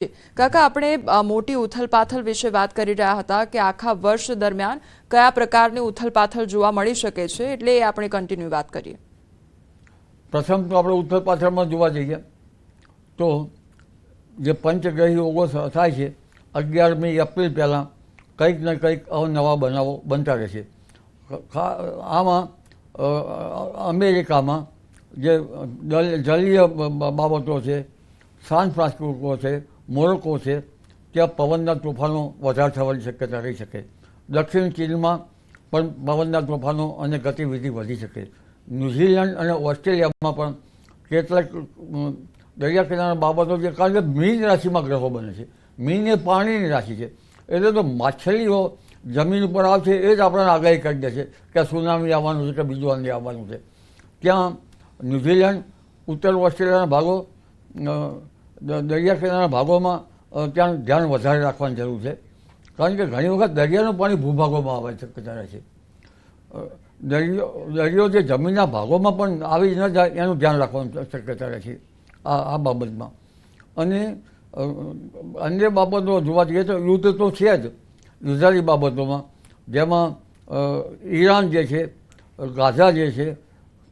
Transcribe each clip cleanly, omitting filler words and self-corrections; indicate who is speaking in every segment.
Speaker 1: કાકા, આપણે મોટી ઉથલપાથલ વિશે વાત કરી રહ્યા હતા કે આખા વર્ષ દરમિયાન કયા પ્રકારની ઉથલપાથલ જોવા મળી શકે છે, એટલે એ આપણે કન્ટિન્યુ વાત કરીએ.
Speaker 2: પ્રથમ તો આપણે ઉથલપાથલમાં જોવા જઈએ તો જે પંચગ્રહી યોગો થાય છે 11મી એપ્રિલ પહેલાં કંઈક ને કંઈક અવનવા બનાવો બનતા રહે છે. આમાં અમેરિકામાં જે જલીય બાબતો છે, સાન ફ્રાન્સિસ્કો છે, મોરોકો છે, ત્યાં પવનના તોફાનો વધારે થવાની શક્યતા રહી શકે. દક્ષિણ ચીનમાં પણ પવનના તોફાનો અને ગતિવિધિ વધી શકે. ન્યૂઝીલેન્ડ અને ઓસ્ટ્રેલિયામાં પણ કેટલાક દરિયા કિનારા બાબતો છે, કારણ કે મીન રાશિમાં ગ્રહો બને છે. મીન એ પાણીની રાશિ છે, એટલે તો માછલીઓ જમીન ઉપર આવશે એ જ આપણને આગાહી કરી દે છે કે સુનામી આવવાનું છે કે બીજું અન્ય આવવાનું છે. ત્યાં ન્યૂઝીલેન્ડ, ઉત્તર ઓસ્ટ્રેલિયાના ભાગો, દરિયા કિનારાના ભાગોમાં ત્યાં ધ્યાન વધારે રાખવાની જરૂર છે, કારણ કે ઘણી વખત દરિયાનું પાણી ભૂભાગોમાં આવવાની શક્યતા રહે છે. દરિયો જે જમીનના ભાગોમાં પણ આવી ન જાય એનું ધ્યાન રાખવાની શક્યતા રહે છે આ બાબતમાં. અને અન્ય બાબતો જોવા જઈએ તો યુદ્ધ તો છે જ યુદ્ધારી બાબતોમાં, જેમાં ઈરાન જે છે, ગાઝા જે છે,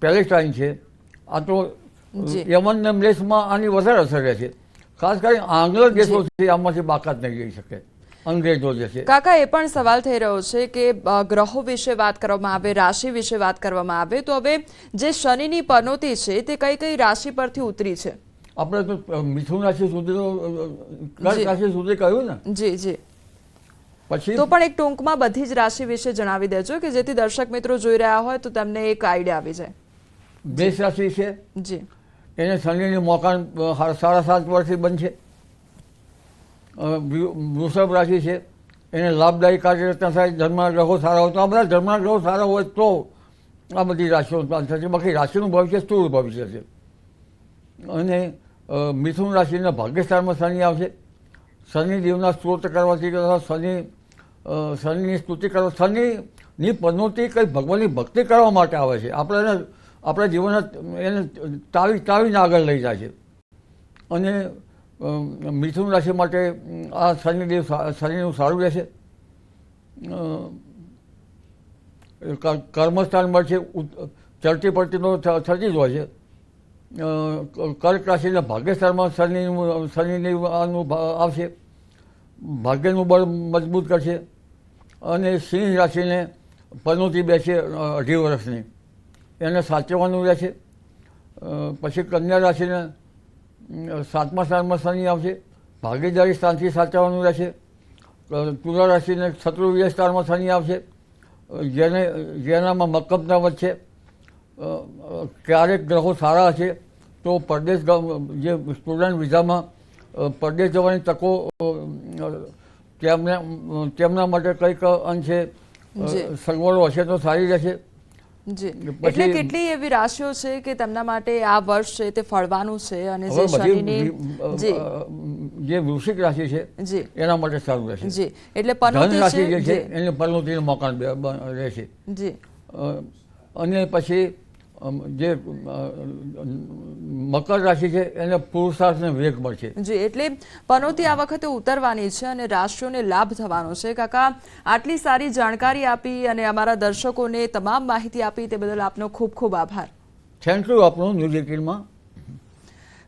Speaker 2: પેલેસ્ટાઇન છે, આ તો યમન ને દેશમાં આની વધારે અસર રહે છે. ખાસ કરીને આંગ્લ દેશો છે આમાંથી બાકાત નહીં રહી શકે. અંગ્રેજો જે છે.
Speaker 1: કાકા, એ પણ સવાલ થઈ રહ્યો છે કે ગ્રહો વિશે વાત કરવામાં આવે, રાશિ વિશે વાત કરવામાં આવે, તો હવે જે શનિની પનોતી છે તે કઈ કઈ રાશિ પરથી ઉતરી છે?
Speaker 2: આપણે તો મિથુન રાશિ સુધી તો કર્ક રાશિ સુધી કહ્યું ને.
Speaker 1: જી જી.
Speaker 2: પછી
Speaker 1: તો પણ એક ટૂંકમાં બધી જ રાશિ વિશે જણાવી દેજો કે જેથી દર્શક મિત્રો જોઈ રહ્યા હોય તો તેમને એક આઈડિયા આવી જાય.
Speaker 2: મેષ રાશિ છે,
Speaker 1: જી,
Speaker 2: એને શનિની મોકાણ 7.5 વર્ષથી બનશે. વૃષભ રાશિ છે, એને લાભદાયી કાર્યરચના થાય, ધર્મના ગ્રહો સારા હોય તો, આ બધા ધર્મના ગ્રહો સારા હોય તો આ બધી રાશિઓ થશે. બાકી રાશિનું ભવિષ્ય સ્થૂળ ભવિષ્ય છે. અને મિથુન રાશિના ભાગ્યસ્થાનમાં શનિ આવશે. શનિ દેવના સ્તોત્ર કરવાથી શનિની સ્તુતિ કરવા, શનિની પનોતી કંઈ ભગવાનની ભક્તિ કરવા માટે આવે છે. આપણા જીવનને એને તાવીને આગળ લઈ જાય છે. અને મિથુન રાશિ માટે આ શનિનું સારું રહેશે. કર્મસ્થાન મળશે, ચડતી પડતીનો થતી જ હોય છે. કર્ક રાશિના ભાગ્યસ્થાનમાં શનિની આવશે, ભાગ્યનું બળ મજબૂત કરશે. અને સિંહ રાશિને પનોતી બેસે 2.5 વર્ષની, એને સાચવવાનું રહેશે. પછી કન્યા રાશિને 7મા સ્થાનમાં શનિ આવશે, ભાગીદારી સ્થાનથી સાચવવાનું રહેશે. તુલા રાશિને શત્રુવ્ય સ્થાનમાં શનિ આવશે, જેનામાં મક્કમતા વધશે. ક્યારેક ગ્રહો સારા હશે તો પરદેશ, જે સ્ટુડન્ટ વિઝામાં પરદેશ જવાની તકો તેમના માટે કંઈક અંશે સગવડો હશે તો સારી રહેશે.
Speaker 1: જી, એટલે કેટલી એવી રાશિઓ છે કે તેમના માટે આ વર્ષ છે તે ફળવાનું છે, અને જે શનિની
Speaker 2: જે વૃશ્ચિક રાશિ છે જી એના માટે સારું રહેશે.
Speaker 1: જી, એટલે પનોતી
Speaker 2: રાશિ જે છે એને પનોતીનું મોકાણ રહેશે.
Speaker 1: જી.
Speaker 2: અને પછી જે મકર રાશિ છે એને પુરુષાર્થને વેગ મળશે.
Speaker 1: જી, એટલે પનોતી આ વખતે ઉતરવાની છે અને રાશિઓને લાભ થવાનો છે. કાકા, આટલી સારી જાણકારી આપી અને અમારા દર્શકોને તમામ માહિતી આપી તે બદલ આપનો ખૂબ ખૂબ આભાર.
Speaker 2: થેન્ક યુ આપનું ન્યૂઝ 18માં.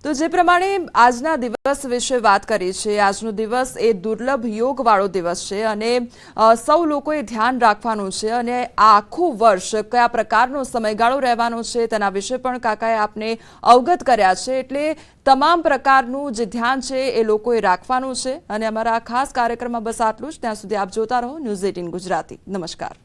Speaker 1: તો જે પ્રમાણે આજના દિવસ વિશે વાત કરી છે, આજનો દિવસ એ દુર્લભ યોગવાળો દિવસ છે અને સૌ લોકોએ ધ્યાન રાખવાનું છે. અને આ આખું વર્ષ કયા પ્રકારનો સમયગાળો રહેવાનો છે તેના વિશે પણ કાકાએ આપને અવગત કર્યા છે. એટલે તમામ પ્રકારનું જે ધ્યાન છે એ લોકોએ રાખવાનું છે. અને અમારા આ ખાસ કાર્યક્રમમાં બસ આટલું જ. ત્યાં સુધી આપ જોતા રહો ન્યૂઝ 18 ગુજરાતી. નમસ્કાર.